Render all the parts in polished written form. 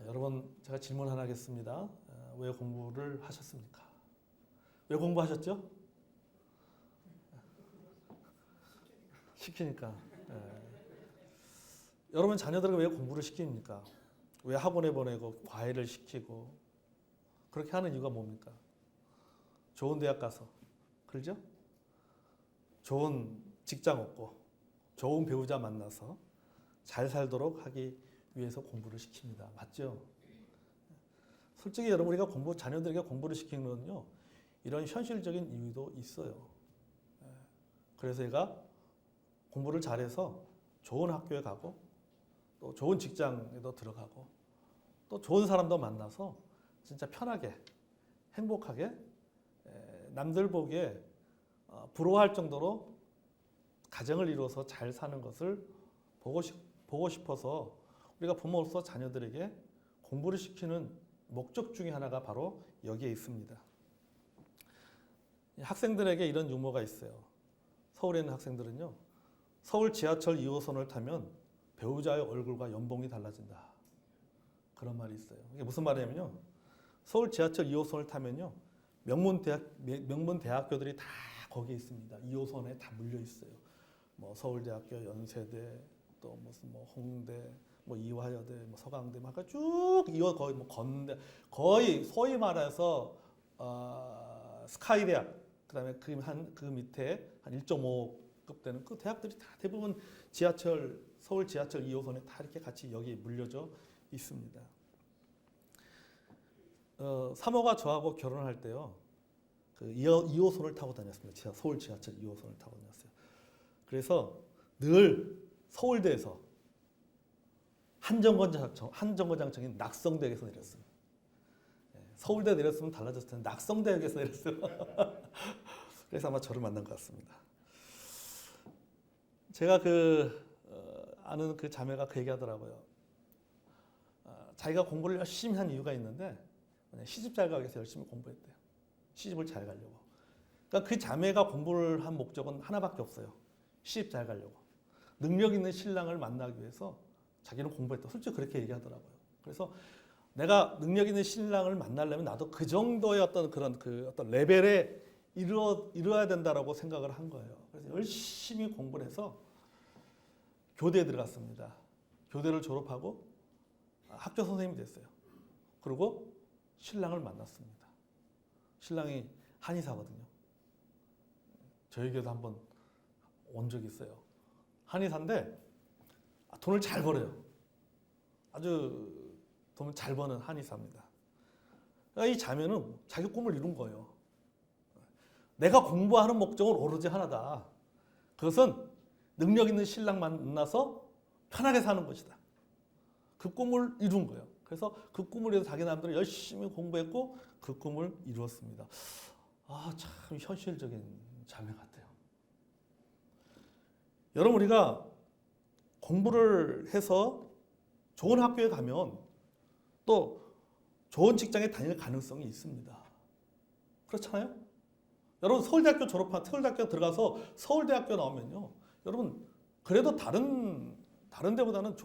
여러분 제가 질문 하나 하겠습니다. 왜 공부를 하셨습니까? 왜 공부하셨죠? 시키니까. 여러분 자녀들을 왜 공부를 시킵니까? 왜 학원에 보내고 과외를 시키고 그렇게 하는 이유가 뭡니까? 좋은 대학 가서, 그렇죠? 좋은 직장 얻고 좋은 배우자 만나서 잘 살도록 하기 위해서 공부를 시킵니다. 맞죠? 솔직히 여러분 우리가 자녀들에게 공부를 시키는 건요, 이런 현실적인 이유도 있어요. 그래서 얘가 공부를 잘해서 좋은 학교에 가고 또 좋은 직장에도 들어가고 또 좋은 사람도 만나서 진짜 편하게 행복하게 남들 보기에 부러워할 정도로 가정을 이루어서 잘 사는 것을 보고 싶어서 우리가 부모로서 자녀들에게 공부를 시키는 목적 중에 하나가 바로 여기에 있습니다. 학생들에게 이런 유머가 있어요. 서울에 있는 학생들은요, 서울 지하철 2호선을 타면 배우자의 얼굴과 연봉이 달라진다. 그런 말이 있어요. 이게 무슨 말이냐면요, 서울 지하철 2호선을 타면요, 명문 대학교들이 다 거기에 있습니다. 2호선에 다 물려 있어요. 뭐 서울대학교, 연세대, 또 무슨 뭐 홍대, 뭐 이화여대, 뭐 서강대, 막 쭉 이어 거의 뭐 건대, 거의 소위 말해서 스카이대학, 그다음에 그 밑에 한 1.5급 되는 그 대학들이 다 대부분 서울 지하철 2호선에 다 이렇게 같이 여기 물려져 있습니다. 사모가 저하고 결혼할 때요, 그 2호선을 타고 다녔습니다. 서울 지하철 2호선을 타고 다녔어요. 그래서 늘 서울대에서 한정거장청인 낙성대역에서 내렸어요. 서울대 내렸으면 달라졌을 텐데 낙성대역에서 내렸어요. 그래서 아마 저를 만난 것 같습니다. 제가 아는 그 자매가 그 얘기하더라고요. 자기가 공부를 열심히 한 이유가 있는데 시집 잘 가기 위해서 열심히 공부했대요. 시집을 잘 가려고. 그러니까 그 자매가 공부를 한 목적은 하나밖에 없어요. 시집 잘 가려고. 능력 있는 신랑을 만나기 위해서 자기는 공부했다. 솔직히 그렇게 얘기하더라고요. 그래서 내가 능력 있는 신랑을 만나려면 나도 그 정도의 어떤 레벨에 이루어야 된다라고 생각을 한 거예요. 그래서 열심히 공부를 해서 교대에 들어갔습니다. 교대를 졸업하고 학교 선생님이 됐어요. 그리고 신랑을 만났습니다. 신랑이 한의사거든요. 저에게도 한번 온 적이 있어요. 한의사인데 돈을 잘 벌어요. 아주 돈을 잘 버는 한의사입니다. 이 자매는 자기 꿈을 이룬 거예요. 내가 공부하는 목적은 오로지 하나다. 그것은 능력 있는 신랑 만나서 편하게 사는 것이다. 그 꿈을 이룬 거예요. 그래서 그 꿈을 위해서 자기 남들은 열심히 공부했고 그 꿈을 이루었습니다. 참 현실적인 자매 같아요. 여러분 우리가 공부를 해서 좋은 학교에 가면 또 좋은 직장에 다닐 가능성이 있습니다. 그렇잖아요? 여러분 서울대학교 들어가서 서울대학교 나오면요, 여러분 그래도 다른 데보다는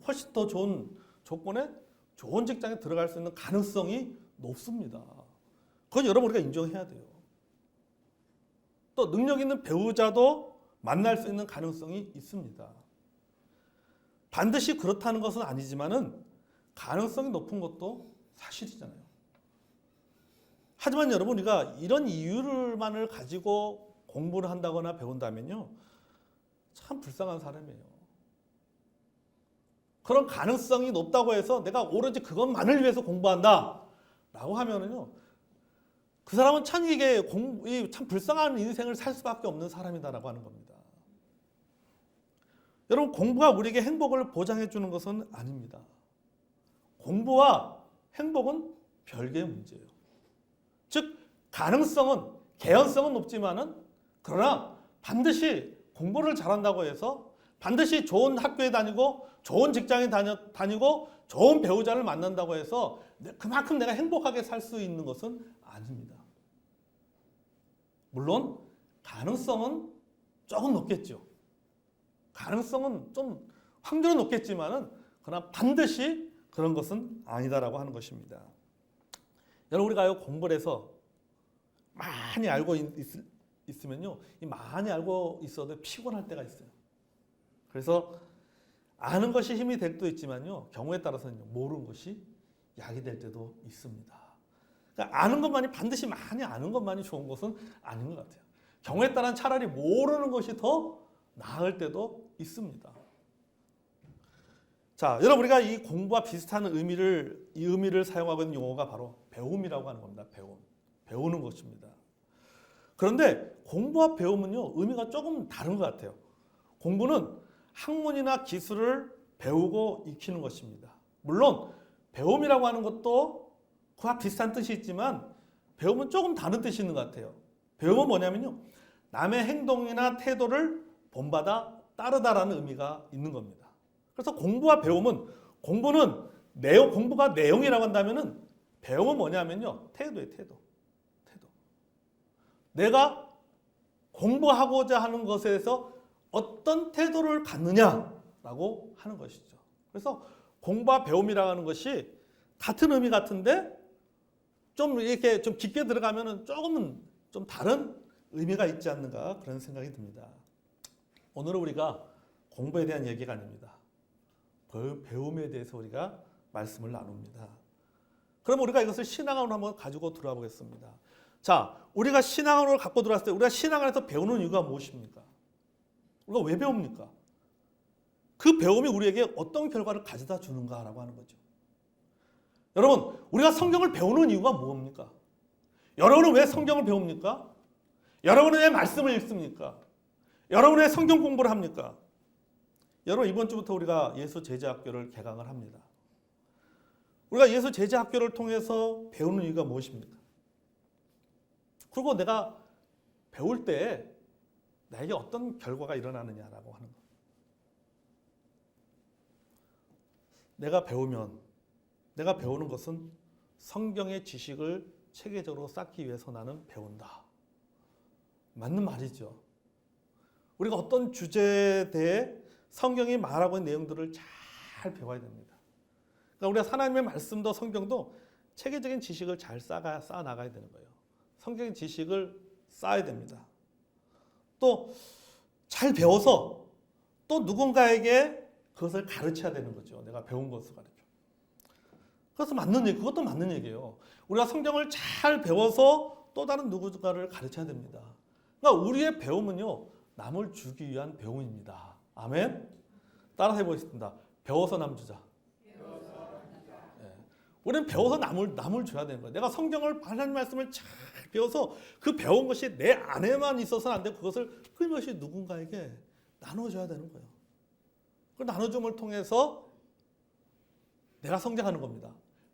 훨씬 더 좋은 조건에 좋은 직장에 들어갈 수 있는 가능성이 높습니다. 그건 여러분 우리가 인정해야 돼요. 또 능력 있는 배우자도 만날 수 있는 가능성이 있습니다. 반드시 그렇다는 것은 아니지만은 가능성이 높은 것도 사실이잖아요. 하지만 여러분 우리가 이런 이유만을 가지고 공부를 한다거나 배운다면요, 참 불쌍한 사람이에요. 그런 가능성이 높다고 해서 내가 오로지 그것만을 위해서 공부한다 라고 하면은요, 그 사람은 참 참 불쌍한 인생을 살 수밖에 없는 사람이다라고 하는 겁니다. 여러분 공부가 우리에게 행복을 보장해 주는 것은 아닙니다. 공부와 행복은 별개의 문제예요. 즉 가능성은, 개연성은 높지만은, 그러나 반드시 공부를 잘한다고 해서 반드시 좋은 학교에 다니고 좋은 직장에 다니고 좋은 배우자를 만난다고 해서 그만큼 내가 행복하게 살 수 있는 것은 아닙니다. 물론 가능성은 조금 높겠죠. 가능성은 좀 확률은 높겠지만은 그러나 반드시 그런 것은 아니다라고 하는 것입니다. 여러분 우리가 공부를 해서 많이 알고 있으면요, 이 많이 알고 있어도 피곤할 때가 있어요. 그래서 아는 것이 힘이 될 때도 있지만요, 경우에 따라서는 모르는 것이 약이 될 때도 있습니다. 그러니까 아는 것만이 반드시 많이 아는 것만이 좋은 것은 아닌 것 같아요. 경우에 따라서 차라리 모르는 것이 더 나을 때도 있습니다. 자, 여러분 우리가 이 공부와 비슷한 이 의미를 사용하고 있는 용어가 바로 배움이라고 하는 겁니다. 배우는 것입니다. 그런데 공부와 배움은요, 의미가 조금 다른 것 같아요. 공부는 학문이나 기술을 배우고 익히는 것입니다. 물론 배움이라고 하는 것도 그와 비슷한 뜻이 있지만 배움은 조금 다른 뜻이 있는 것 같아요. 배움은 뭐냐면요, 남의 행동이나 태도를 본받아 따르다라는 의미가 있는 겁니다. 그래서 공부와 배움은, 공부가 내용이라고 한다면은 배움은 뭐냐면요, 태도예요. 태도. 내가 공부하고자 하는 것에서 어떤 태도를 갖느냐라고 하는 것이죠. 그래서 공부와 배움이라고 하는 것이 같은 의미 같은데 좀 이렇게 좀 깊게 들어가면은 조금은 좀 다른 의미가 있지 않는가, 그런 생각이 듭니다. 오늘은 우리가 공부에 대한 얘기가 아닙니다. 배움에 대해서 우리가 말씀을 나눕니다. 그럼 우리가 이것을 신앙으로 한번 가지고 들어와 보겠습니다. 자, 우리가 신앙으로 갖고 들어왔을 때 우리가 신앙 안에서 배우는 이유가 무엇입니까? 우리가 왜 배웁니까? 그 배움이 우리에게 어떤 결과를 가져다 주는가라고 하는 거죠. 여러분, 우리가 성경을 배우는 이유가 뭡니까? 여러분은 왜 성경을 배웁니까? 여러분은 왜 말씀을 읽습니까? 여러분은 왜 성경 공부를 합니까? 여러분, 이번 주부터 우리가 예수 제자학교를 개강을 합니다. 우리가 예수 제자학교를 통해서 배우는 이유가 무엇입니까? 그리고 내가 배울 때 나에게 어떤 결과가 일어나느냐라고 하는 것. 내가 배우는 것은 성경의 지식을 체계적으로 쌓기 위해서 나는 배운다. 맞는 말이죠. 우리가 어떤 주제에 대해 성경이 말하고 있는 내용들을 잘 배워야 됩니다. 그러니까 우리가 하나님의 말씀도 성경도 체계적인 지식을 잘 쌓아 나가야 되는 거예요. 성경의 지식을 쌓아야 됩니다. 또 잘 배워서 또 누군가에게 그것을 가르쳐야 되는 거죠. 내가 배운 것을 가르쳐. 그래서 그것도 맞는 얘기예요. 우리가 성경을 잘 배워서 또 다른 누군가를 가르쳐야 됩니다. 그러니까 우리의 배움은요, 남을 주기 위한 배움입니다. 아멘? 따라서 해보겠습니다. 배워서 남 주자. 우리는 배워서 남을 줘야 되는 거예요. 내가 성경을, 하나님 말씀을 잘 배워서 그 배운 것이 내 안에만 있어서는 안 되고 그것을 끊임없이 누군가에게 나눠줘야 되는 거예요. 그 나눠줌을 통해서 내가 성장하는 겁니다.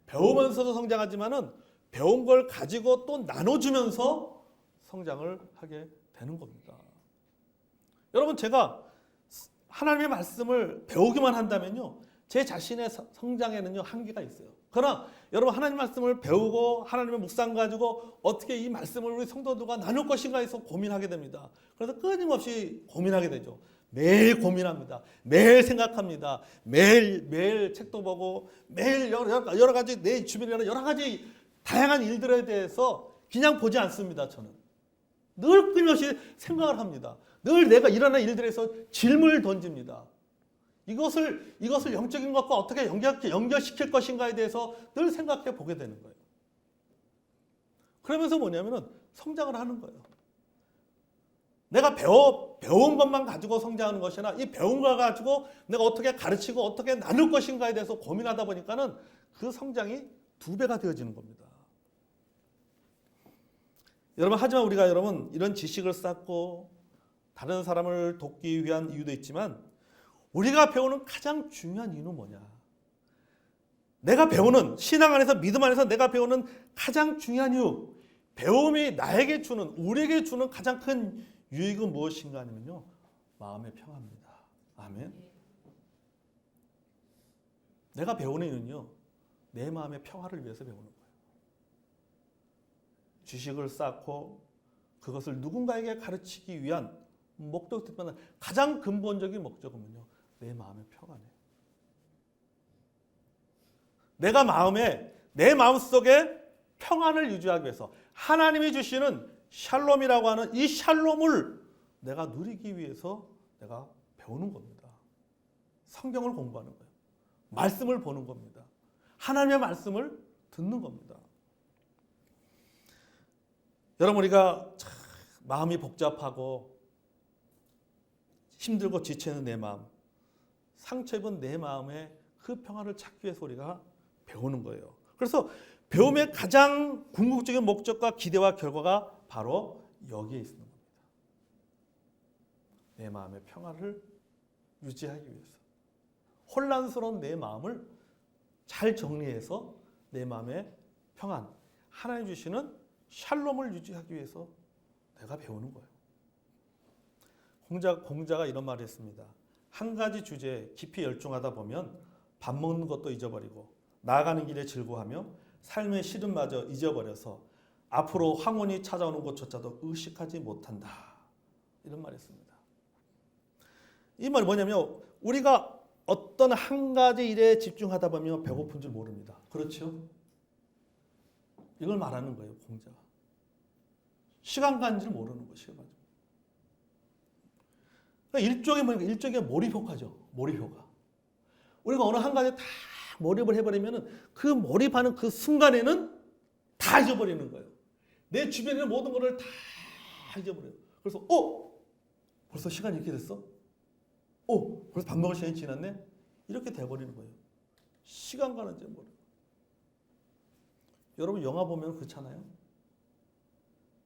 배우면서도 성장하지만은 배운 걸 가지고 또 나눠주면서 성장을 하게 되는 겁니다. 여러분, 제가 하나님의 말씀을 배우기만 한다면요, 제 자신의 성장에는요, 한계가 있어요. 그러나 여러분, 하나님 말씀을 배우고 하나님의 묵상 가지고 어떻게 이 말씀을 우리 성도들과 나눌 것인가 해서 고민하게 됩니다. 그래서 끊임없이 고민하게 되죠. 매일 고민합니다. 매일 생각합니다. 매일 책도 보고 매일 여러 가지 내 주변에 여러 가지 다양한 일들에 대해서 그냥 보지 않습니다. 저는 늘 끊임없이 생각을 합니다. 늘 내가 일어난 일들에서 질문을 던집니다. 이것을 영적인 것과 어떻게 연결시킬 것인가에 대해서 늘 생각해 보게 되는 거예요. 그러면서 뭐냐면은 성장을 하는 거예요. 내가 배운 것만 가지고 성장하는 것이나 이 배운 걸 가지고 내가 어떻게 가르치고 어떻게 나눌 것인가에 대해서 고민하다 보니까는 그 성장이 2배가 되어지는 겁니다. 하지만 우리가 이런 지식을 쌓고 다른 사람을 돕기 위한 이유도 있지만 우리가 배우는 가장 중요한 이유는 뭐냐? 내가 배우는 신앙 안에서, 믿음 안에서 내가 배우는 가장 중요한 이유, 배움이 우리에게 주는 가장 큰 유익은 무엇인가 하면요, 마음의 평화입니다. 아멘. 내가 배우는 이유는요, 내 마음의 평화를 위해서 배우는 거예요. 지식을 쌓고 그것을 누군가에게 가르치기 위한 목적이지만 가장 근본적인 목적은요, 내 마음의 평화네요. 내가 내 마음속에 평안을 유지하기 위해서 하나님이 주시는 샬롬이라고 하는 이 샬롬을 내가 누리기 위해서 내가 배우는 겁니다. 성경을 공부하는 거예요. 말씀을 보는 겁니다. 하나님의 말씀을 듣는 겁니다. 여러분, 우리가 참 마음이 복잡하고 힘들고 지치는 내 마음, 상처 입은 내 마음에 그 평안을 찾기 위해서 우리가 배우는 거예요. 그래서 배움의 가장 궁극적인 목적과 기대와 결과가 바로 여기에 있는 겁니다. 내 마음의 평안을 유지하기 위해서, 혼란스러운 내 마음을 잘 정리해서 내 마음의 평안, 하나님 주시는 샬롬을 유지하기 위해서 내가 배우는 거예요. 공자가 이런 말을 했습니다. 한 가지 주제에 깊이 열중하다 보면 밥 먹는 것도 잊어버리고 나아가는 길에 즐거워하며 삶의 시름마저 잊어버려서 앞으로 황혼이 찾아오는 것조차도 의식하지 못한다. 이런 말을 했습니다. 이 말이 뭐냐면 우리가 어떤 한 가지 일에 집중하다 보면 배고픈 줄 모릅니다. 그렇죠? 이걸 말하는 거예요, 공자가. 시간 가는 줄 모르는 거예요, 시간 가는 줄. 그러니까 일종의 몰입 효과죠. 몰입 효과. 우리가 어느 한 가지에 다 몰입을 해버리면 그 몰입하는 그 순간에는 다 잊어버리는 거예요. 내 주변에 있는 모든 것을 다 잊어버려요. 그래서 벌써 시간이 이렇게 됐어? 벌써 밥 먹을 시간이 지났네? 이렇게 돼버리는 거예요. 시간 가는 줄 모르고. 여러분 영화 보면 그렇잖아요.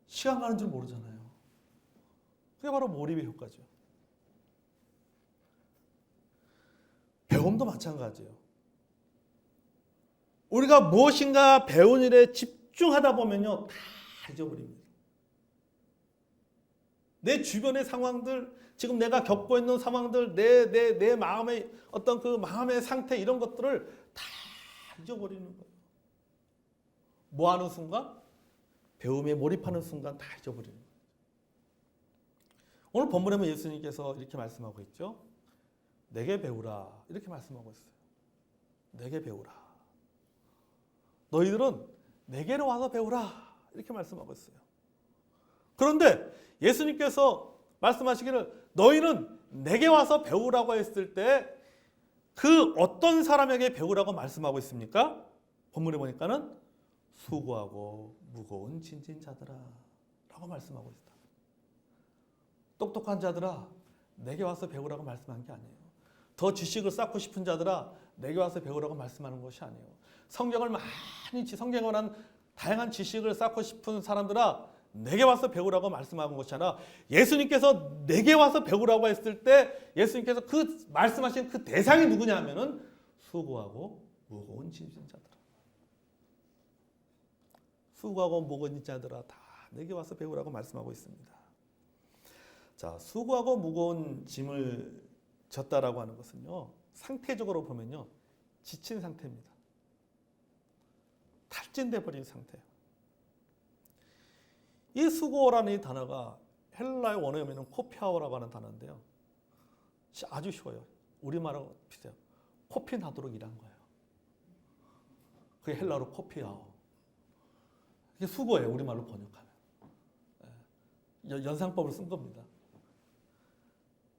시간 가는 줄 모르잖아요. 그게 바로 몰입의 효과죠. 배움도 마찬가지예요. 우리가 무엇인가 배운 일에 집중하다 보면요, 다 잊어버립니다. 내 주변의 상황들, 지금 내가 겪고 있는 상황들, 내 마음의 어떤 그 마음의 상태 이런 것들을 다 잊어버리는 거예요. 뭐 하는 순간? 배움에 몰입하는 순간 다 잊어버리는 거예요. 오늘 본문에 보면 예수님께서 이렇게 말씀하고 있죠. 내게 배우라 이렇게 말씀하고 있어요. 내게 배우라. 너희들은 내게로 와서 배우라 이렇게 말씀하고 있어요. 그런데 예수님께서 말씀하시기를 너희는 내게 와서 배우라고 했을 때 그 어떤 사람에게 배우라고 말씀하고 있습니까? 본문에 보니까는 수고하고 무거운 짐진 자들아 라고 말씀하고 있다. 똑똑한 자들아 내게 와서 배우라고 말씀한 게 아니에요. 더 지식을 쌓고 싶은 자들아 내게 와서 배우라고 말씀하는 것이 아니에요. 성경을 한 다양한 지식을 쌓고 싶은 사람들아 내게 와서 배우라고 말씀하는 것이 아니라 예수님께서 내게 와서 배우라고 했을 때 예수님께서 그 말씀하신 그 대상이 누구냐 하면은 수고하고 무거운 짐진 자들아. 수고하고 무거운 자들아 다 내게 와서 배우라고 말씀하고 있습니다. 자, 수고하고 무거운 짐을 졌다라고 하는 것은요. 상태적으로 보면요. 지친 상태입니다. 탈진돼 버린 상태예요. 이 수고라는 이 단어가 헬라의 원어에 보면 코피아오라고 하는 단어인데요. 아주 쉬워요. 우리말하고 비슷해요. 코피 나도록 일한 거예요. 그게 헬라어로 코피아오. 이게 수고예요. 우리말로 번역하면. 연상법을 쓴 겁니다.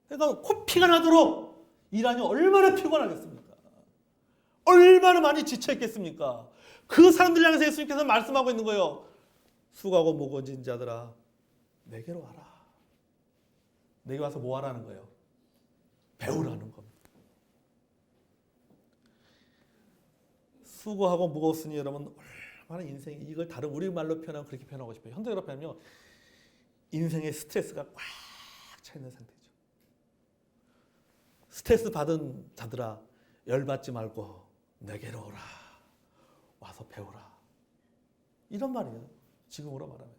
그러니까 코피가 나도록 일하니 얼마나 피곤하겠습니까? 얼마나 많이 지쳐있겠습니까? 그 사람들 향해서 예수님께서 말씀하고 있는 거예요. 수고하고 무거운 자들아 내게로 와라. 내게 와서 뭐 하라는 거예요? 배우라는 겁니다. 수고하고 무거웠으니 여러분 얼마나 인생이 이걸 다른 우리말로 표현하면 그렇게 표현하고 싶어요. 현대어로 표현하면 인생의 스트레스가 꽉 차 있는 상태죠. 스트레스 받은 자들아 열받지 말고 내게로 오라. 와서 배우라. 이런 말이에요. 지금으로 말하면.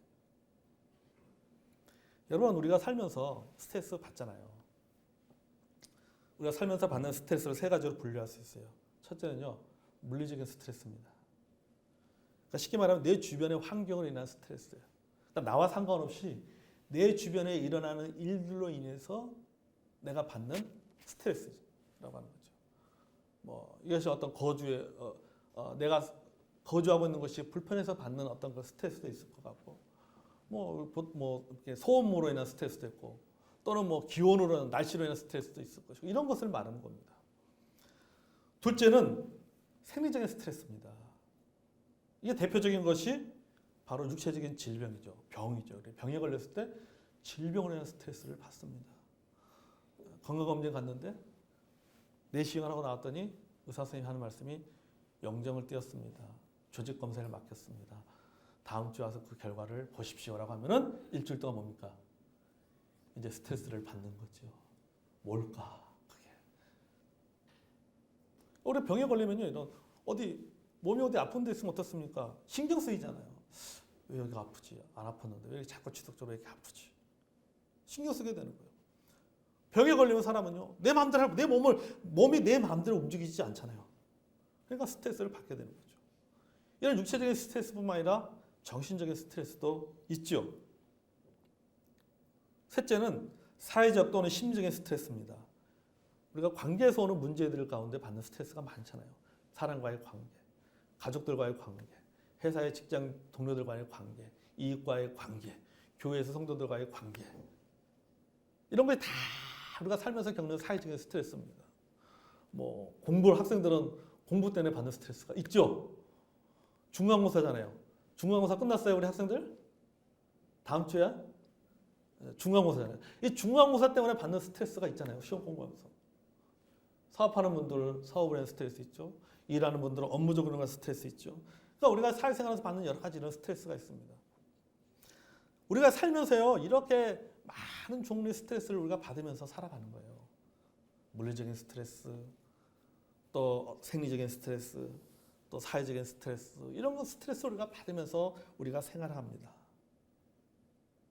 여러분 우리가 살면서 스트레스 받잖아요. 우리가 살면서 받는 스트레스를 세 가지로 분류할 수 있어요. 첫째는요. 물리적인 스트레스입니다. 그러니까 쉽게 말하면 내 주변의 환경으로 인한 스트레스예요. 그러니까 나와 상관없이 내 주변에 일어나는 일들로 인해서 내가 받는 스트레스라고 하는 거죠. 뭐 이것이 어떤 거주의 내가 거주하고 있는 곳이 불편해서 받는 어떤 그 스트레스도 있을 것 같고, 이렇게 소음으로 인한 스트레스도 있고, 또는 뭐 기온으로 인한 날씨로 인한 스트레스도 있을 것이고, 이런 것을 말하는 겁니다. 둘째는 생리적인 스트레스입니다. 이게 대표적인 것이 바로 육체적인 질병이죠. 병이죠. 병에 걸렸을 때 질병으로 인한 스트레스를 받습니다. 건강검진 갔는데 내시경을 하고 나왔더니 의사 선생님이 하는 말씀이 영정을 띄었습니다. 조직 검사를 맡겼습니다. 다음 주에 와서 그 결과를 보십시오라고 하면은 일주일 동안 뭡니까? 이제 스트레스를 받는 거죠. 뭘까? 그게. 우리 병에 걸리면요, 몸이 어디 아픈 데 있으면 어떻습니까? 신경 쓰이잖아요. 왜 여기가 아프지? 안 아팠는데 왜 자꾸 지속적으로 이렇게 아프지? 신경 쓰게 되는 거예요. 병에 걸리면 사람은요, 내 마음대로 몸이 내 마음대로 움직이지 않잖아요. 그러니까 스트레스를 받게 되는 거죠. 이런 육체적인 스트레스뿐만 아니라 정신적인 스트레스도 있죠. 셋째는 사회적 또는 심리적인 스트레스입니다. 우리가 관계에서 오는 문제들 가운데 받는 스트레스가 많잖아요. 사람과의 관계, 가족들과의 관계, 회사의 직장 동료들과의 관계, 이익과의 관계, 교회에서 성도들과의 관계, 이런 게 다 우리가 살면서 겪는 사회적인 스트레스입니다. 뭐 공부를 학생들은 공부 때문에 받는 스트레스가 있죠. 중간고사잖아요. 중간고사 끝났어요, 우리 학생들? 다음 주야? 중간고사잖아요. 이 중간고사 때문에 받는 스트레스가 있잖아요. 시험 공부하면서. 사업하는 분들 사업을 위한 스트레스 있죠. 일하는 분들은 업무적으로 는 스트레스 있죠. 그러니까 우리가 사회생활에서 받는 여러 가지 이런 스트레스가 있습니다. 우리가 살면서요, 이렇게 많은 종류의 스트레스를 우리가 받으면서 살아가는 거예요. 물리적인 스트레스, 또 생리적인 스트레스, 또 사회적인 스트레스, 이런 거 스트레스 우리가 받으면서 우리가 생활을 합니다.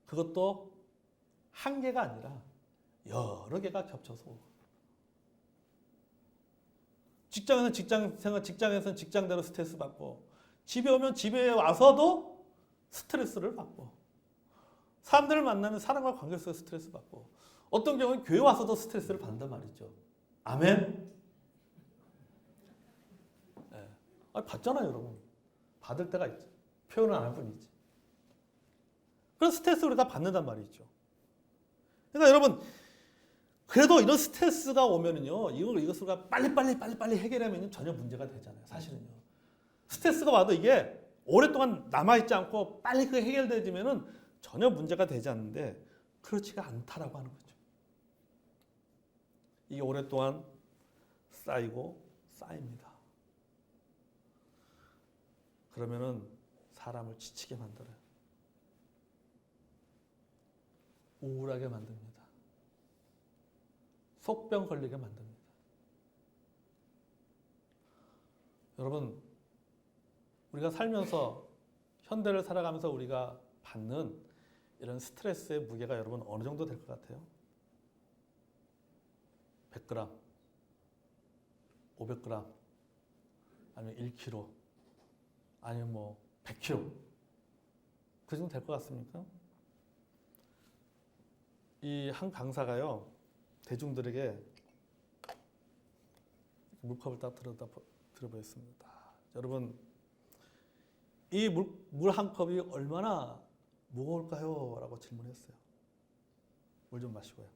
그것도 한 개가 아니라 여러 개가 겹쳐서 오고. 직장에서는 직장대로 스트레스 받고, 집에 오면 집에 와서도 스트레스를 받고, 사람들을 만나면 사람과 관계 속에서 스트레스 받고, 어떤 경우는 교회 와서도 스트레스를 받는단 말이죠. 아멘? 네. 받잖아요, 여러분. 받을 때가 있죠. 표현은 안 할 뿐이지. 그런 스트레스를 우리가 받는단 말이죠. 그러니까 여러분, 그래도 이런 스트레스가 오면은요, 이것을 우리가 빨리 해결하면 전혀 문제가 되잖아요, 사실은요. 스트레스가 와도 이게 오랫동안 남아있지 않고 빨리 그 해결되지면은 전혀 문제가 되지 않는데, 그렇지가 않다라고 하는 거죠. 이게 오랫동안 쌓입니다. 그러면은 사람을 지치게 만들어요. 우울하게 만듭니다. 속병 걸리게 만듭니다. 여러분, 우리가 살면서 현대를 살아가면서 우리가 받는 이런 스트레스의 무게가 여러분 어느 정도 될 것 같아요? 100g, 500g, 아니면 1kg, 아니면 뭐 100kg, 그 정도 될 것 같습니까? 이 한 강사가요, 대중들에게 물컵을 딱 들어보였습니다. 여러분, 이 물 한 컵이 얼마나 무거울까요? 라고 질문했어요. 물 좀 마시고요.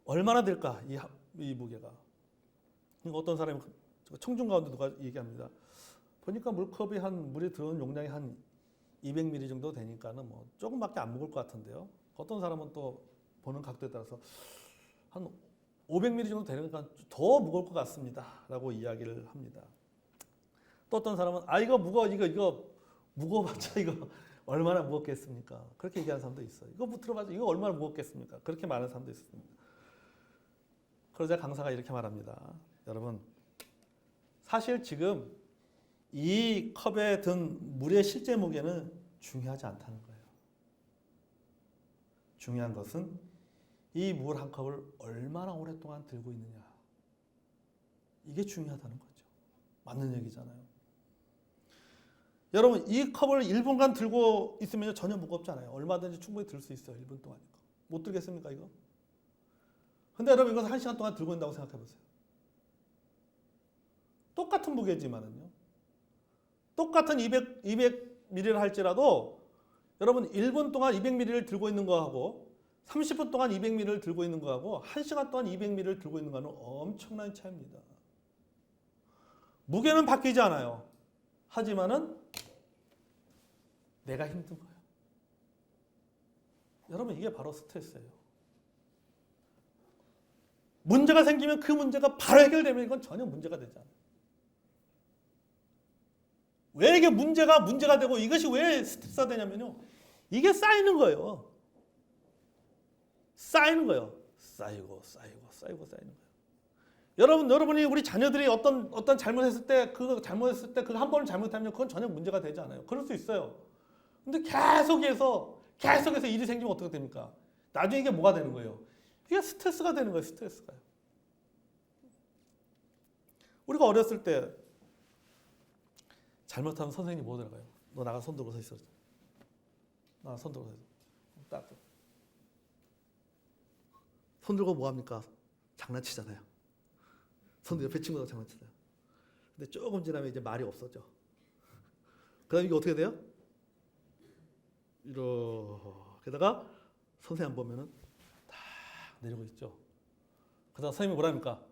얼마나 될까? 이 무게가. 어떤 사람이 청중 가운데 누가 얘기합니다. 보니까 물이 들어오는 용량이 한 200ml 정도 되니까는 뭐 조금밖에 안 무거울 것 같은데요. 어떤 사람은 또 보는 각도에 따라서 한 500ml 정도 되니까 더 무거울 것 같습니다. 라고 이야기를 합니다. 또 어떤 사람은 이거 무거워봤자 이거 얼마나 무겁겠습니까? 그렇게 얘기하는 사람도 있어요. 이거 들어봤자 이거 얼마나 무겁겠습니까? 그렇게 말하는 사람도 있습니다. 그러자 강사가 이렇게 말합니다. 여러분, 사실 지금 이 컵에 든 물의 실제 무게는 중요하지 않다는 거예요. 중요한 것은 이 물 한 컵을 얼마나 오랫동안 들고 있느냐. 이게 중요하다는 거죠. 맞는 얘기잖아요. 여러분, 이 컵을 1분간 들고 있으면 전혀 무겁지 않아요. 얼마든지 충분히 들 수 있어요. 1분 동안이니까. 못 들겠습니까, 이거? 근데 여러분, 이것을 1시간 동안 들고 있다고 생각해 보세요. 똑같은 무게지만은요. 똑같은 200ml를 할지라도 여러분 1분 동안 200ml를 들고 있는 거하고 30분 동안 200ml를 들고 있는 거하고 1시간 동안 200ml를 들고 있는 거는 엄청난 차이입니다. 무게는 바뀌지 않아요. 하지만은 내가 힘든 거예요. 여러분 이게 바로 스트레스예요. 문제가 생기면 그 문제가 바로 해결되면 이건 전혀 문제가 되지 않아요. 왜 이게 문제가 되고 이것이 왜 스트레스가 되냐면요. 이게 쌓이는 거예요. 쌓이는 거예요. 쌓이고 쌓이는 거예요. 여러분이 우리 자녀들이 어떤 잘못했을 때 그거 한 번을 잘못하면 그건 전혀 문제가 되지 않아요. 그럴 수 있어요. 근데 계속해서 일이 생기면 어떻게 됩니까? 나중에 이게 뭐가 되는 거예요? 이게 스트레스가 되는 거예요. 스트레스가요. 우리가 어렸을 때 잘못하면 선생님이 뭐 들어가요? 너 나가 손 들고 서 있어. 나가 손 들고 서 있어. 딱. 손 들고 뭐 합니까? 장난치잖아요. 손 옆에 친구가 장난치잖아요. 근데 조금 지나면 이제 말이 없어져. 그 다음에 이게 어떻게 돼요? 이렇게다가 선생님 안 보면은 딱 내리고 있죠. 그다음 선생님이 뭐랍니까?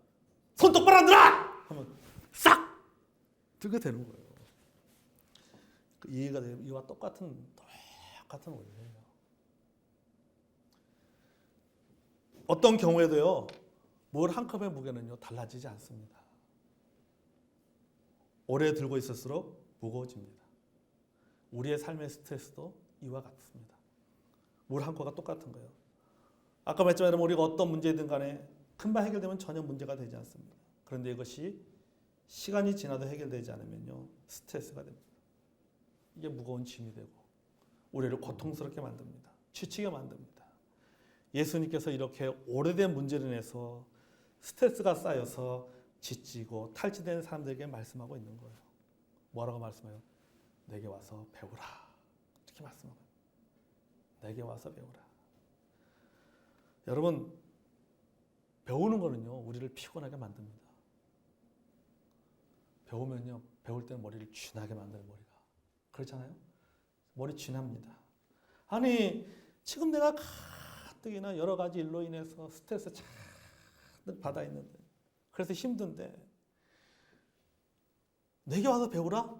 손 똑바로 안 들어! 하면 싹 들게 되는 거예요. 이해가 돼요. 이와 똑같은 원리예요. 어떤 경우에도요. 물 한 컵의 무게는요. 달라지지 않습니다. 오래 들고 있을수록 무거워집니다. 우리의 삶의 스트레스도 이와 같습니다. 물 한 컵과 똑같은 거예요. 아까 말했지만 우리가 어떤 문제든 간에 금방 해결되면 전혀 문제가 되지 않습니다. 그런데 이것이 시간이 지나도 해결되지 않으면요. 스트레스가 됩니다. 이게 무거운 짐이 되고 우리를 고통스럽게 만듭니다. 지치게 만듭니다. 예수님께서 이렇게 오래된 문제로 인해서 스트레스가 쌓여서 지치고 탈취된 사람들에게 말씀하고 있는 거예요. 뭐라고 말씀해요? 내게 와서 배우라. 이렇게 말씀하고 내게 와서 배우라. 여러분 배우는 거는요. 우리를 피곤하게 만듭니다. 배우면요. 배울 때는 머리를 쥐나게 만드는 머리가. 그렇잖아요? 머리 쥐납니다. 아니 지금 내가 가뜩이나 여러 가지 일로 인해서 스트레스 잔뜩 받아 있는데 그래서 힘든데 내게 와서 배우라?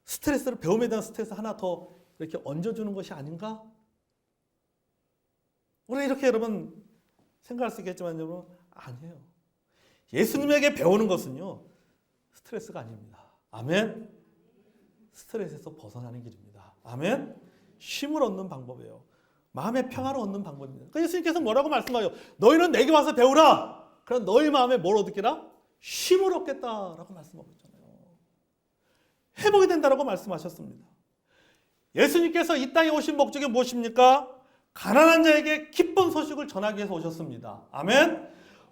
스트레스를 배움에 대한 스트레스 하나 더 이렇게 얹어주는 것이 아닌가? 우리 이렇게 여러분 생각할 수 있겠지만 여러분 아니에요. 예수님에게 배우는 것은요 스트레스가 아닙니다. 아멘. 스트레스에서 벗어나는 길입니다. 아멘. 쉼을 얻는 방법이에요. 마음의 평화를 얻는 방법입니다. 그러니까 예수님께서 뭐라고 말씀하세요? 너희는 내게 와서 배우라. 그럼 너희 마음에 뭘 얻겠라? 쉼을 얻겠다라고 말씀하고 있잖아요. 회복이 된다라고 말씀하셨습니다. 예수님께서 이 땅에 오신 목적이 무엇입니까? 가난한 자에게 기쁜 소식을 전하기 위해서 오셨습니다. 아멘.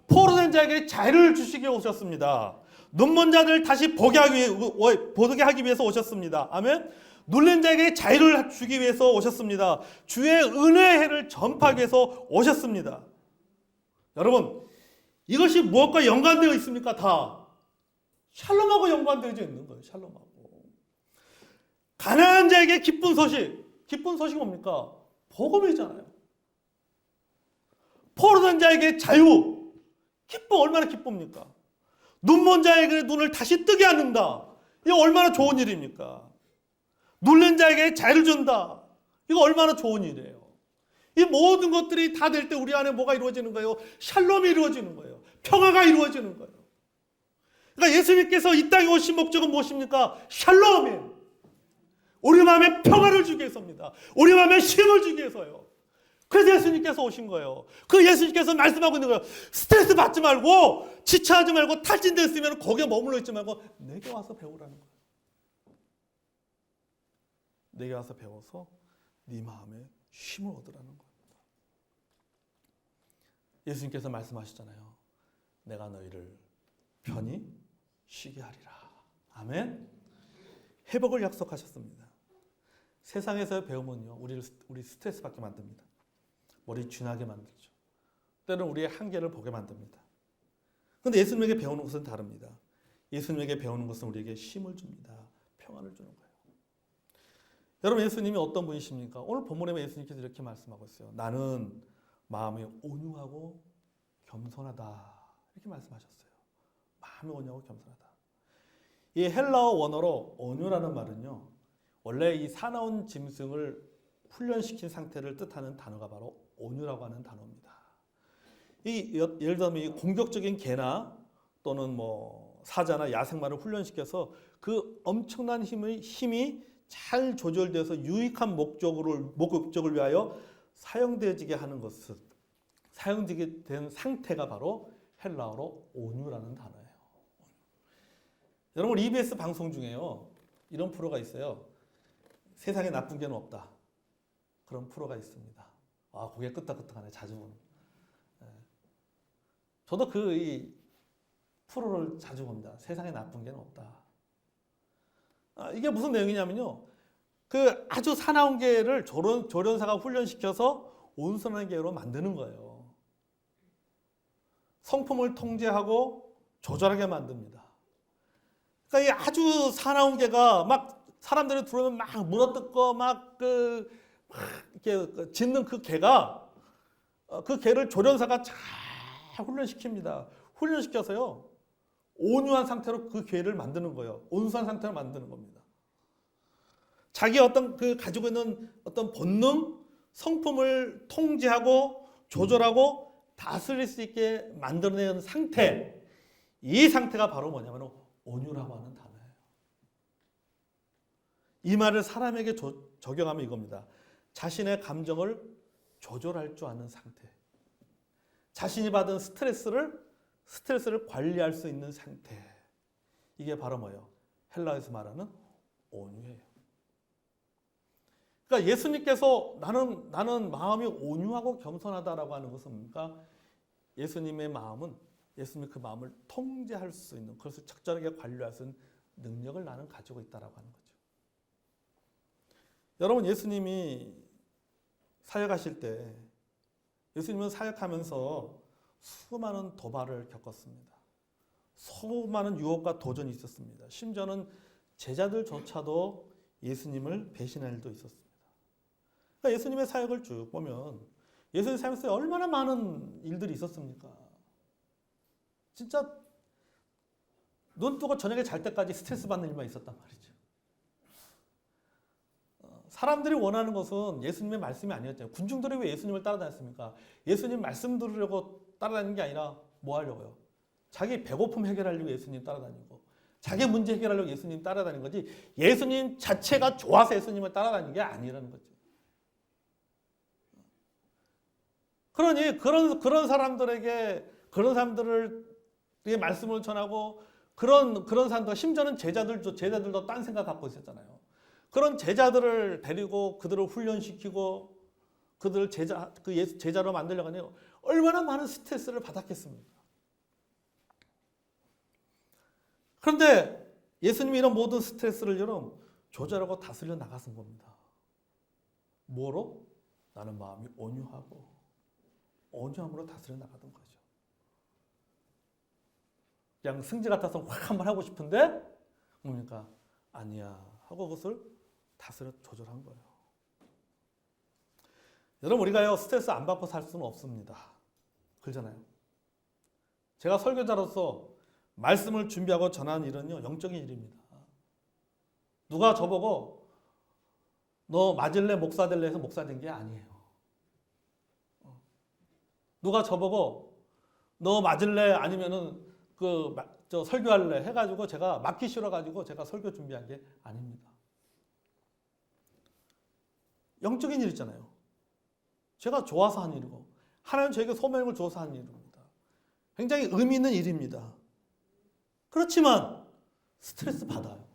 포로된 자에게 자유를 주시기 위해 오셨습니다. 눈먼 자들 다시 보게 하기 위해서 오셨습니다. 아멘. 눌린 자에게 자유를 주기 위해서 오셨습니다. 주의 은혜의 해를 전파하기 위해서 오셨습니다. 여러분 이것이 무엇과 연관되어 있습니까? 다 샬롬하고 연관되어 있는 거예요. 샬롬하고. 가난한 자에게 기쁜 소식이 뭡니까? 복음이잖아요. 포로된 자에게 자유, 기쁨 얼마나 기쁩니까? 눈먼 자에게 눈을 다시 뜨게 하는다. 이거 얼마나 좋은 일입니까? 눌린 자에게 자유를 준다. 이거 얼마나 좋은 일이에요. 이 모든 것들이 다 될 때 우리 안에 뭐가 이루어지는 거예요? 샬롬이 이루어지는 거예요. 평화가 이루어지는 거예요. 그러니까 예수님께서 이 땅에 오신 목적은 무엇입니까? 샬롬이에요. 우리 마음에 평화를 주기 위해서입니다. 우리 마음에 쉼을 주기 위해서요. 그래서 예수님께서 오신 거예요. 그 예수님께서 말씀하고 있는 거예요. 스트레스 받지 말고 지쳐하지 말고 탈진됐으면 거기에 머물러 있지 말고 내게 와서 배우라는 거예요. 내게 와서 배워서 네 마음에 쉼을 얻으라는 겁니다. 예수님께서 말씀하셨잖아요. 내가 너희를 편히 쉬게 하리라. 아멘. 회복을 약속하셨습니다. 세상에서의 배움은요, 우리 스트레스 받게 만듭니다. 머리 쥐나게 만들죠. 때로는 우리의 한계를 보게 만듭니다. 그런데 예수님에게 배우는 것은 다릅니다. 예수님에게 배우는 것은 우리에게 쉼을 줍니다. 평안을 주는 거예요. 여러분, 예수님이 어떤 분이십니까? 오늘 본문에 예수님께서 이렇게 말씀하고 있어요. 나는 마음이 온유하고 겸손하다. 이렇게 말씀하셨어요. 마음이 온유하고 겸손하다. 이 헬라어 원어로 온유라는 말은요, 원래 이 사나운 짐승을 훈련시킨 상태를 뜻하는 단어가 바로 온유라고 하는 단어입니다. 예를 들면 이 공격적인 개나 또는 뭐 사자나 야생마를 훈련시켜서 그 엄청난 힘이 잘 조절돼서 유익한 목적을 위하여 사용되어지게 하는 것은, 사용되게 된 상태가 바로 헬라어로 온유라는 단어예요. 여러분, EBS 방송 중에요, 이런 프로가 있어요. 세상에 나쁜 개는 없다. 그런 프로가 있습니다. 아, 고개 끄덕끄덕하네, 자주 보는. 저도 이 프로를 자주 봅니다. 세상에 나쁜 개는 없다. 이게 무슨 내용이냐면요, 그 아주 사나운 개를 조련사가 훈련시켜서 온순한 개로 만드는 거예요. 성품을 통제하고 조절하게 만듭니다. 그러니까 이 아주 사나운 개가 막 사람들이 들어오면 막 물어뜯고 막 이렇게 짖는 그 개가, 그 개를 조련사가 잘 훈련시킵니다. 훈련시켜서요, 온유한 상태로 그 개를 만드는 거예요. 온순한 상태로 만드는 겁니다. 자기 가지고 있는 어떤 본능, 성품을 통제하고 조절하고 다스릴 수 있게 만들어내는 상태, 이 상태가 바로 뭐냐면 온유라고 하는 단어예요. 이 말을 사람에게 적용하면 이겁니다. 자신의 감정을 조절할 줄 아는 상태, 자신이 받은 스트레스를 관리할 수 있는 상태, 이게 바로 뭐예요? 헬라에서 말하는 온유예요. 그러니까 예수님께서 나는 마음이 온유하고 겸손하다라고 하는 것은 뭡니까? 예수님의 마음은, 예수님이 그 마음을 통제할 수 있는, 그것을 적절하게 관리할 수 있는 능력을 나는 가지고 있다라고 하는 거죠. 여러분, 예수님이 사역하실 때, 예수님은 사역하면서 수많은 도발을 겪었습니다. 수많은 유혹과 도전이 있었습니다. 심지어는 제자들조차도 예수님을 배신할 일도 있었습니다. 그러니까 예수님의 사역을 쭉 보면 예수님 삶에서 얼마나 많은 일들이 있었습니까? 진짜 눈 뜨고 저녁에 잘 때까지 스트레스 받는 일만 있었단 말이죠. 사람들이 원하는 것은 예수님의 말씀이 아니었잖아요. 군중들이 왜 예수님을 따라다녔습니까? 예수님 말씀 들으려고 따라다니는 게 아니라 뭐 하려고요? 자기 배고픔 해결하려고 예수님 따라다니고, 자기 문제 해결하려고 예수님 따라다니는 거지, 예수님 자체가 좋아서 예수님을 따라다니는 게 아니라는 거죠. 그러니 그런 사람들에게 말씀을 전하고, 그런 사람들, 심지어는 제자들도 딴 생각 갖고 있었잖아요. 그런 제자들을 데리고 그들을 훈련시키고 그들을 제자로 만들려고 하네요. 얼마나 많은 스트레스를 받았겠습니까? 그런데 예수님이 이런 모든 스트레스를 여러분 조절하고 다스려 나가신 겁니다. 뭐로? 나는 마음이 온유함으로 다스려 나가던 거죠. 그냥 승지 같아서 확 한번 하고 싶은데 뭡니까? 아니야 하고 그것을 다스려 조절한 거예요. 여러분, 우리가요 스트레스 안 받고 살 수는 없습니다. 그렇잖아요. 제가 설교자로서 말씀을 준비하고 전하는 일은요 영적인 일입니다. 누가 저보고 너 맞을래 목사 될래 해서 목사 된 게 아니에요. 누가 저보고 너 맞을래 아니면은 설교할래 해가지고 제가 맞기 싫어가지고 제가 설교 준비한 게 아닙니다. 영적인 일 있잖아요. 제가 좋아서 한 일이고 하나님 저에게 소명을 줘서 한 일입니다. 굉장히 의미 있는 일입니다. 그렇지만 스트레스 받아요.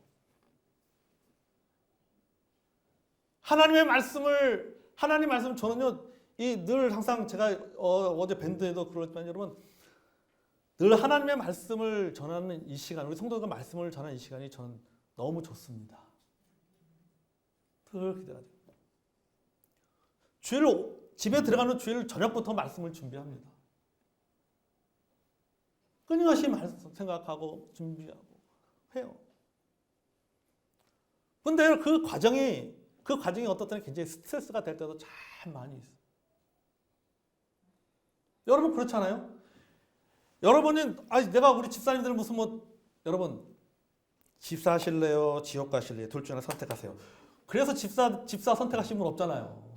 하나님 말씀 저는요 늘 항상 제가 어제 밴드에도 그렇지만 여러분 늘 하나님의 말씀을 전하는 이 시간, 우리 성도가 말씀을 전하는 이 시간이 저는 너무 좋습니다. 늘 기대가지고 집에 들어가는 주일 저녁부터 말씀을 준비합니다. 끊임없이 말씀 생각하고 준비하고 해요. 근데 그 과정이 어떨 때는 굉장히 스트레스가 될 때도 참 많이 있어요. 여러분 그렇잖아요? 여러분이 내가 우리 집사님들 무슨 여러분 집사 하실래요? 지옥 가실래요? 둘 중에 하나 선택하세요. 그래서 집사 선택하신 분 없잖아요.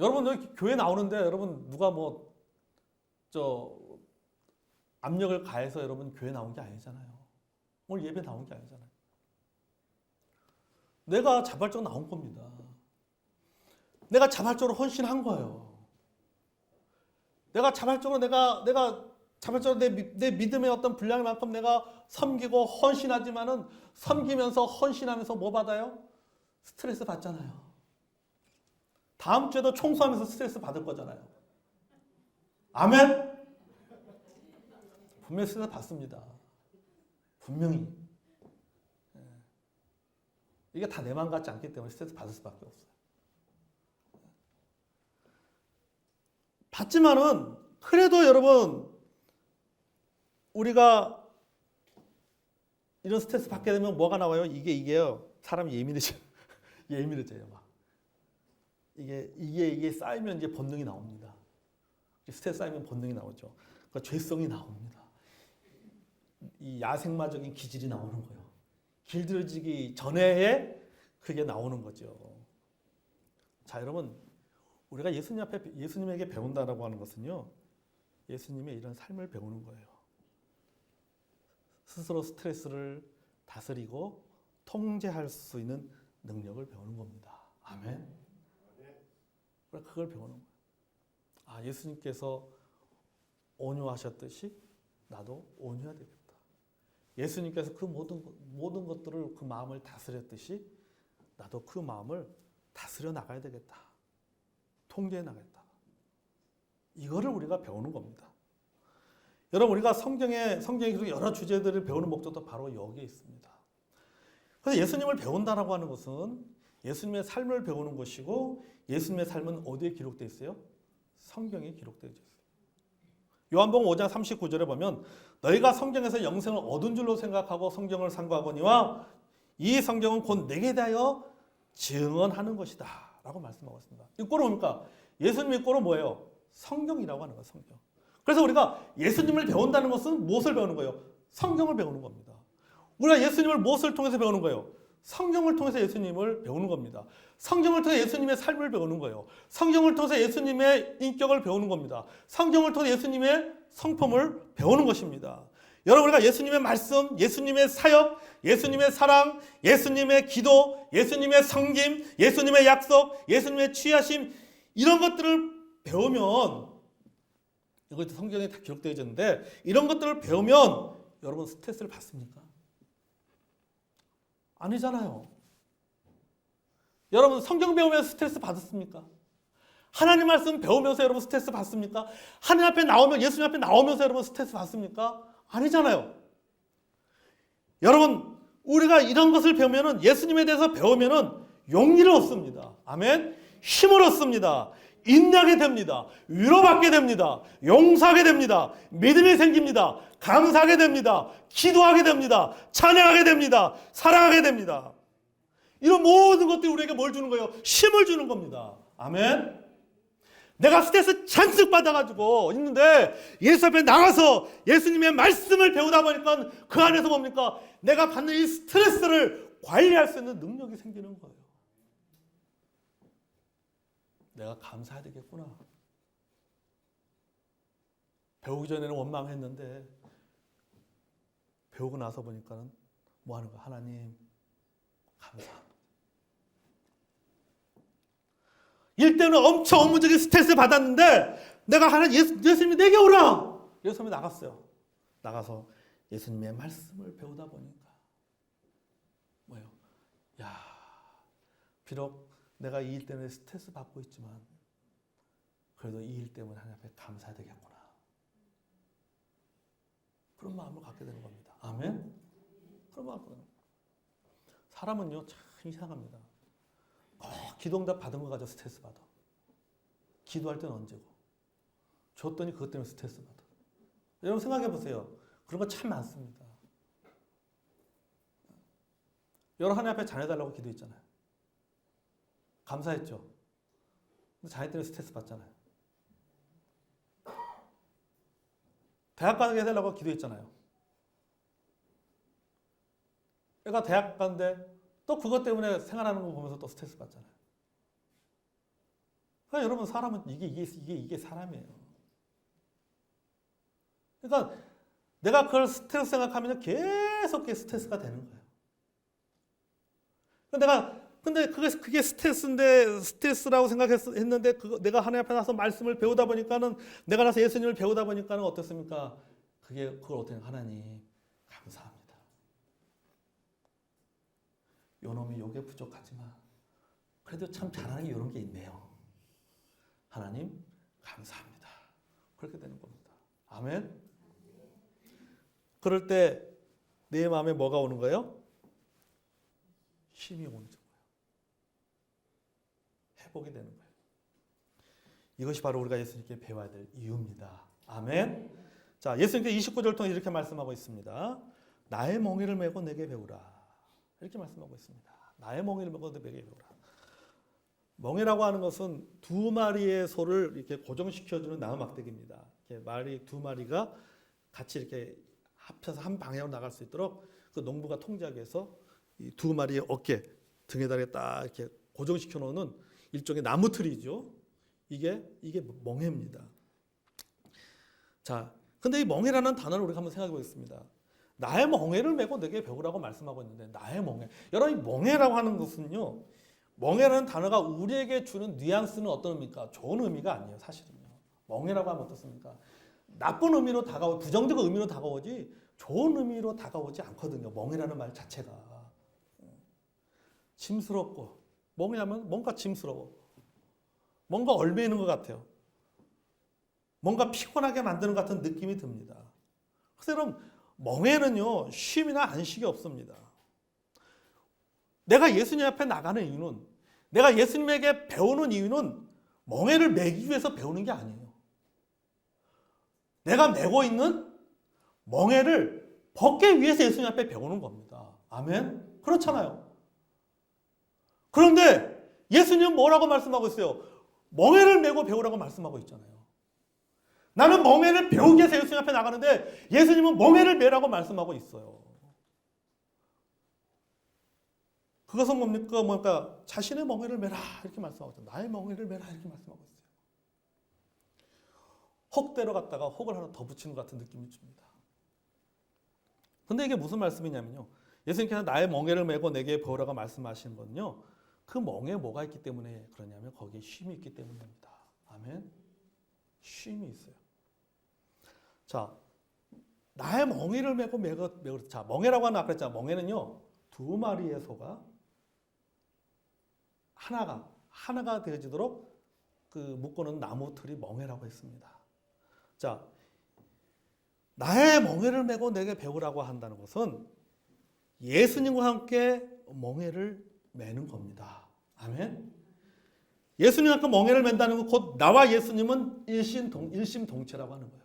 여러분 여기 교회 나오는데 여러분 누가 압력을 가해서 여러분 교회 나온 게 아니잖아요. 오늘 예배 나온 게 아니잖아요. 내가 자발적으로 나온 겁니다. 내가 자발적으로 헌신한 거예요. 내가 자발적으로 내 믿음의 어떤 분량만큼 내가 섬기고 헌신하지만은 섬기면서 헌신하면서 뭐 받아요? 스트레스 받잖아요. 다음 주에도 청소하면서 스트레스 받을 거잖아요. 아멘? 분명히 스트레스 받습니다. 분명히. 이게 다 내 맘 같지 않기 때문에 스트레스 받을 수밖에 없어요. 받지만은 그래도 여러분 우리가 이런 스트레스 받게 되면 뭐가 나와요? 이게요. 사람이 예민해져요. 막. 이게 쌓이면 이제 본능이 나옵니다. 스트레스 쌓이면 본능이 나오죠. 그러니까 죄성이 나옵니다. 이 야생마적인 기질이 나오는 거예요. 길들여지기 전에 그게 나오는 거죠. 자, 여러분, 우리가 예수님에게 배운다라고 하는 것은요, 예수님의 이런 삶을 배우는 거예요. 스스로 스트레스를 다스리고 통제할 수 있는 능력을 배우는 겁니다. 아멘. 그걸 배우는 거예요. 예수님께서 온유하셨듯이 나도 온유해야 되겠다. 예수님께서 그 모든 것들을 그 마음을 다스렸듯이 나도 그 마음을 다스려 나가야 되겠다. 통제해 나가겠다. 이거를 우리가 배우는 겁니다. 여러분 우리가 성경에 여러 주제들을 배우는 목적도 바로 여기에 있습니다. 그래서 예수님을 배운다라고 하는 것은 예수님의 삶을 배우는 것이고 예수님의 삶은 어디에 기록되어 있어요? 성경에 기록되어 있어요. 요한복음 5장 39절에 보면 너희가 성경에서 영생을 얻은 줄로 생각하고 성경을 상고하거니와 이 성경은 곧 내게 대하여 증언하는 것이다 라고 말씀하고 있습니다. 이 꼴은 뭡니까? 예수님의 꼴은 뭐예요? 성경이라고 하는 거예요. 성경. 그래서 우리가 예수님을 배운다는 것은 무엇을 배우는 거예요? 성경을 배우는 겁니다. 우리가 예수님을 무엇을 통해서 배우는 거예요? 성경을 통해서 예수님을 배우는 겁니다. 성경을 통해 예수님의 삶을 배우는 거예요. 성경을 통해서 예수님의 인격을 배우는 겁니다. 성경을 통해 예수님의 성품을 배우는 것입니다. 여러분 우리가 예수님의 말씀, 예수님의 사역, 예수님의 사랑, 예수님의 기도, 예수님의 섬김, 예수님의 약속, 예수님의 취하심 이런 것들을 배우면 이것도 성경에 다 기록되어 있는데 이런 것들을 배우면 여러분 스트레스를 받습니까? 아니잖아요. 여러분 성경 배우면서 스트레스 받았습니까? 하나님 말씀 배우면서 여러분 스트레스 받습니까? 하나님 앞에 나오면 예수님 앞에 나오면서 여러분 스트레스 받습니까? 아니잖아요. 여러분 우리가 이런 것을 배우면은 예수님에 대해서 배우면은 용기를 얻습니다. 아멘. 힘을 얻습니다. 인내하게 됩니다. 위로받게 됩니다. 용서하게 됩니다. 믿음이 생깁니다. 감사하게 됩니다. 기도하게 됩니다. 찬양하게 됩니다. 사랑하게 됩니다. 이런 모든 것들이 우리에게 뭘 주는 거예요? 힘을 주는 겁니다. 아멘. 내가 스트레스 잔뜩 받아가지고 있는데 예수 앞에 나가서 예수님의 말씀을 배우다 보니까 그 안에서 뭡니까? 내가 받는 이 스트레스를 관리할 수 있는 능력이 생기는 거예요. 내가 감사해야 되겠구나. 배우기 전에는 원망했는데 배우고 나서 보니까는 뭐 하는 거야? 하나님 감사합니다. 일 때문에 엄청 업무적인 스트레스 받았는데 내가 예수님이 내게 오라. 예수님이 나갔어요. 나가서 예수님의 말씀을 배우다 보니까 뭐예요? 야, 비록 내가 이 일 때문에 스트레스 받고 있지만 그래도 이 일 때문에 하나님 앞에 감사해야 되겠구나. 그런 마음을 갖게 되는 겁니다. 아멘? 그런 마음을 갖게 되는 겁니다. 사람은요 참 이상합니다. 기도응답 받은 거 가지고 스트레스 받아. 기도할 때는 언제고. 줬더니 그것 때문에 스트레스 받아. 여러분 생각해 보세요. 그런 거 참 많습니다. 여러분 하나님 앞에 잘해달라고 기도했잖아요. 감사했죠. 근데 자녀 때문에 스트레스 받잖아요. 대학 가게 해달라고 기도했잖아요. 애가 대학 가는데 또 그것 때문에 생활하는 거 보면서 또 스트레스 받잖아요. 그러니까 여러분 사람은 이게 사람이에요. 그러니까 내가 그걸 스트레스 생각하면 계속 그게 스트레스가 되는 거예요. 근데 그게 스트레스라고 생각했는데 내가 하나님 앞에 나서 말씀을 배우다 보니까는 내가 나서 예수님을 배우다 보니까는 어떻습니까? 그걸 어떻게 하나님 감사합니다. 요놈이 요게 부족하지만 그래도 참 잘하는 게 이런 게 있네요. 하나님 감사합니다. 그렇게 되는 겁니다. 아멘. 그럴 때 내 마음에 뭐가 오는 거예요? 힘이 오는 거예요. 회복이 되는 거예요. 이것이 바로 우리가 예수님께 배워야 될 이유입니다. 아멘. 자, 예수님께 29절 통해 이렇게 말씀하고 있습니다. 나의 멍에를 메고 내게 배우라. 이렇게 말씀하고 있습니다. 나의 멍에를 메고 내게 배우라. 멍에라고 하는 것은 두 마리의 소를 이렇게 고정시켜주는 나무 막대기입니다. 이렇게 말이 두 마리가 같이 이렇게 합쳐서 한 방향으로 나갈 수 있도록 그 농부가 통제하기 위해서 이 두 마리의 어깨 등에다가 딱 이렇게 고정시켜 놓는 일종의 나무 틀이죠. 이게 멍에입니다. 자, 근데 이 멍에라는 단어를 우리가 한번 생각해 보겠습니다. 나의 멍에를 메고 내게 배우라고 말씀하고 있는데 나의 멍에. 여러분 이 멍에라고 하는 것은요. 멍에라는 단어가 우리에게 주는 뉘앙스는 어떤 의미입니까? 좋은 의미가 아니에요, 사실은요. 멍에라고 하면 어떻습니까? 나쁜 의미로 다가오고 부정적인 의미로 다가오지 좋은 의미로 다가오지 않거든요. 멍에라는 말 자체가. 짐스럽고 멍에하면 뭔가 짐스러워. 뭔가 얽매이는 것 같아요. 뭔가 피곤하게 만드는 것 같은 느낌이 듭니다. 그래서 여러분 멍에는요 쉼이나 안식이 없습니다. 내가 예수님 앞에 나가는 이유는 내가 예수님에게 배우는 이유는 멍에를 매기 위해서 배우는 게 아니에요. 내가 메고 있는 멍에를 벗기 위해서 예수님 앞에 배우는 겁니다. 아멘? 그렇잖아요. 그런데 예수님은 뭐라고 말씀하고 있어요? 멍에를 메고 배우라고 말씀하고 있잖아요. 나는 멍에를 배우기 위해서 예수님 앞에 나가는데 예수님은 멍에를 메라고 말씀하고 있어요. 그것은 뭡니까? 자신의 멍에를 메라 이렇게 말씀하고 있어요. 나의 멍에를 메라 이렇게 말씀하고 있어요. 혹대로 갔다가 혹을 하나 더 붙이는 것 같은 느낌이 듭니다. 근데 이게 무슨 말씀이냐면요. 예수님께서 나의 멍에를 메고 내게 배우라고 말씀하시는 건요. 그 멍에 뭐가 있기 때문에 그러냐면 거기에 쉼이 있기 때문입니다. 아멘. 쉼이 있어요. 자, 나의 멍에를 메고 자, 멍에라고 하나 아까 했잖아. 멍에는요. 두 마리의 소가 하나가 되어지도록 그 묶어놓은 나무 틀이 멍에라고 했습니다. 자, 나의 멍에를 메고 내게 배우라고 한다는 것은 예수님과 함께 멍에를 매는 겁니다. 아멘. 예수님과 함께 멍에를 맨다는 건 곧 나와 예수님은 일심동체라고 하는 거예요.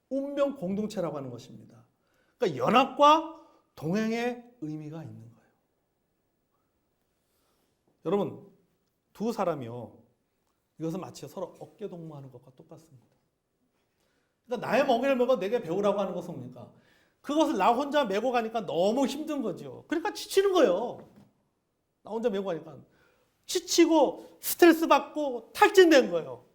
운명 공동체라고 하는 것입니다. 그러니까 연합과 동행의 의미가 있는 거예요. 여러분, 두 사람이요. 이것은 마치 서로 어깨 동무하는 것과 똑같습니다. 그러니까 나의 멍에를 메고 내게 배우라고 하는 것은 뭡니까? 그것을 나 혼자 메고 가니까 너무 힘든 거죠. 그러니까 지치는 거예요. 나 혼자 메고 가니까 지치고 스트레스 받고 탈진된 거예요.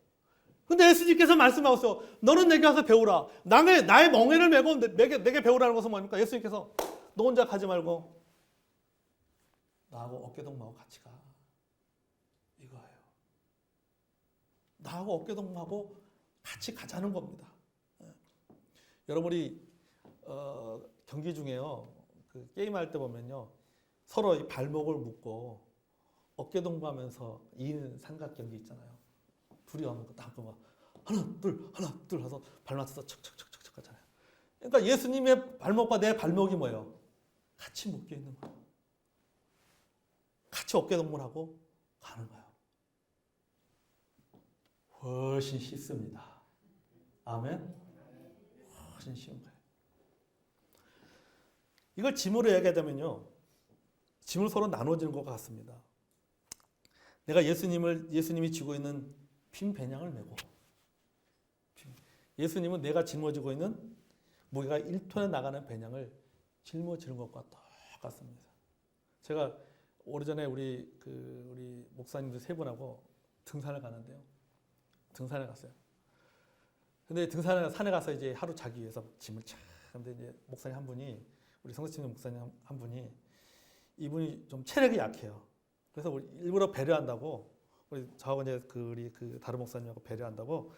근데 예수님께서 말씀하셨어요. 너는 내게 와서 배우라. 나의 멍에를 메고 내게 배우라는 것은 뭡니까? 예수님께서 너 혼자 가지 말고 나하고 어깨동무하고 같이 가. 이거예요. 나하고 어깨동무하고 같이 가자는 겁니다. 여러분이 경기 중에요. 그 게임할 때 보면요. 서로 이 발목을 묶고 어깨동무하면서 2인 삼각 경기 있잖아요. 둘이 하면 딱 하나 둘 해서 발 맞춰서 척척척척 하잖아요. 그러니까 예수님의 발목과 내 발목이 뭐예요? 같이 묶여 있는 거예요. 같이 어깨동무를 하고 가는 거예요. 훨씬 쉽습니다. 아멘. 훨씬 쉬운 거예요. 이걸 짐으로 얘기하자면요. 짐을 서로 나눠주는 것 같습니다. 내가 예수님이 지고 있는 빈 배낭을 메고, 예수님은 내가 짊어지고 있는 무게가 1톤에 나가는 배낭을 짊어지는 것과 똑같습니다. 제가 오래전에 우리 목사님들 세 분하고 등산을 가는데요. 등산에 갔어요. 근데 산에 가서 이제 하루 자기 위해서 짐을 차. 근데 이제 목사님 한 분이, 우리 성서팀 목사님 한 분이, 이분이 좀 체력이 약해요. 그래서 우리 일부러 배려한다고, 저하고 이제 우리 다른 목사님하고 배려한다고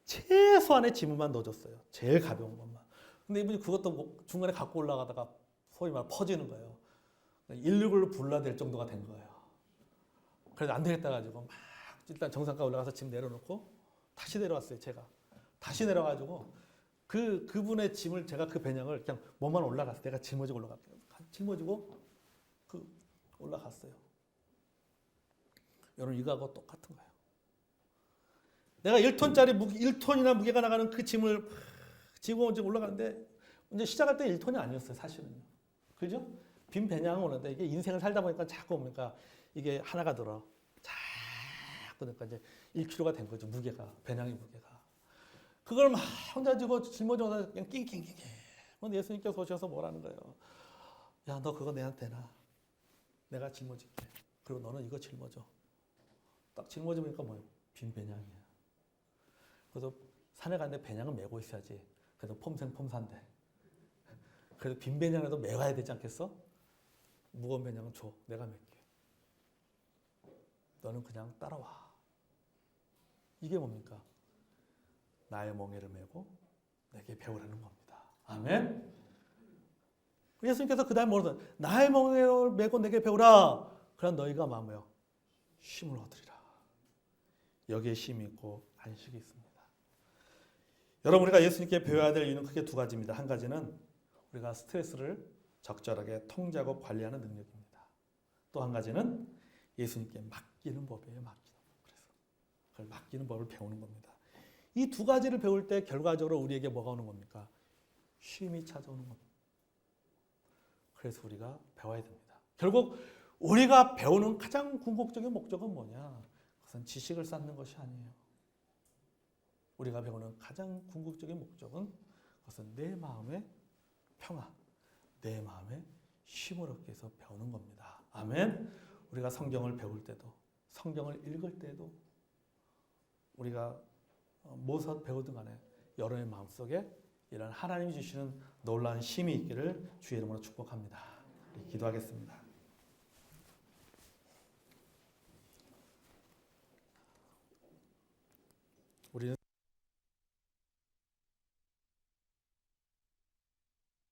최소한의 짐만 넣어줬어요. 제일 가벼운 것만. 근데 이분이 그것도 중간에 갖고 올라가다가 소위 말 퍼지는 거예요. 119를 불러야 될 정도가 된 거예요. 그래서 안 되겠다 가지고 막 일단 정상가 올라가서 짐 내려놓고 다시 내려왔어요. 제가 다시 내려가지고 그분의 짐을, 제가 그 배낭을 그냥 몸만 올라갔어요. 내가 짊어지고 올라갈게요. 짊어지고 올라갔어요. 여러분, 이거하고 똑같은 거예요. 내가 1톤이나 무게가 나가는 그 짐을 지고 올라가는데, 이제 시작할 때 1톤이 아니었어요, 사실은요. 그죠? 빈 배낭은 오는데, 이게 인생을 살다 보니까 자꾸 오니까 이게 하나가 들어. 자꾸 그러니까 이제 1kg가 된 거죠, 무게가. 배낭의 무게가. 그걸 막 혼자 지고 짊어져서 그냥 낑낑낑낑. 근데 예수님께서 오셔서 뭐라는 거예요? 야, 너 그거 내한테 놔. 내가 짊어질게. 그리고 너는 이거 짊어져. 딱 짊어지니까 뭐예요? 빈 배낭이에요. 그래서 산에 가는데 배낭은 메고 있어야지. 그래도 폼생폼사인데. 그래도 빈 배낭이라도 메와야 되지 않겠어? 무거운 배낭은 줘. 내가 맬게. 너는 그냥 따라와. 이게 뭡니까? 나의 멍에를 메고 내게 배우라는 겁니다. 아멘? 예수님께서 그 다음에 뭐라고 하세요? 나의 멍에를 메고 내게 배우라. 그럼 너희가 뭐예요? 쉼을 얻으리라. 여기에 쉼이 있고 안식이 있습니다. 여러분, 우리가 예수님께 배워야 될 이유는 크게 두 가지입니다. 한 가지는 우리가 스트레스를 적절하게 통제하고 관리하는 능력입니다. 또 한 가지는 예수님께 맡기는 법이에요. 그래서 그걸 맡기는 법을 배우는 겁니다. 이 두 가지를 배울 때 결과적으로 우리에게 뭐가 오는 겁니까? 쉼이 찾아오는 겁니다. 그래서 우리가 배워야 됩니다. 결국 우리가 배우는 가장 궁극적인 목적은 뭐냐? 그것은 지식을 쌓는 것이 아니에요. 우리가 배우는 가장 궁극적인 목적은 그것은 내 마음의 평화, 내 마음의 쉼을 얻기 위해서 배우는 겁니다. 아멘. 우리가 성경을 배울 때도, 성경을 읽을 때도, 우리가 무엇을 배우든 간에 여러분의 마음속에 이런 하나님이 주시는 놀라운 쉼이 있기를 주의 이름으로 축복합니다. 기도하겠습니다. 우리는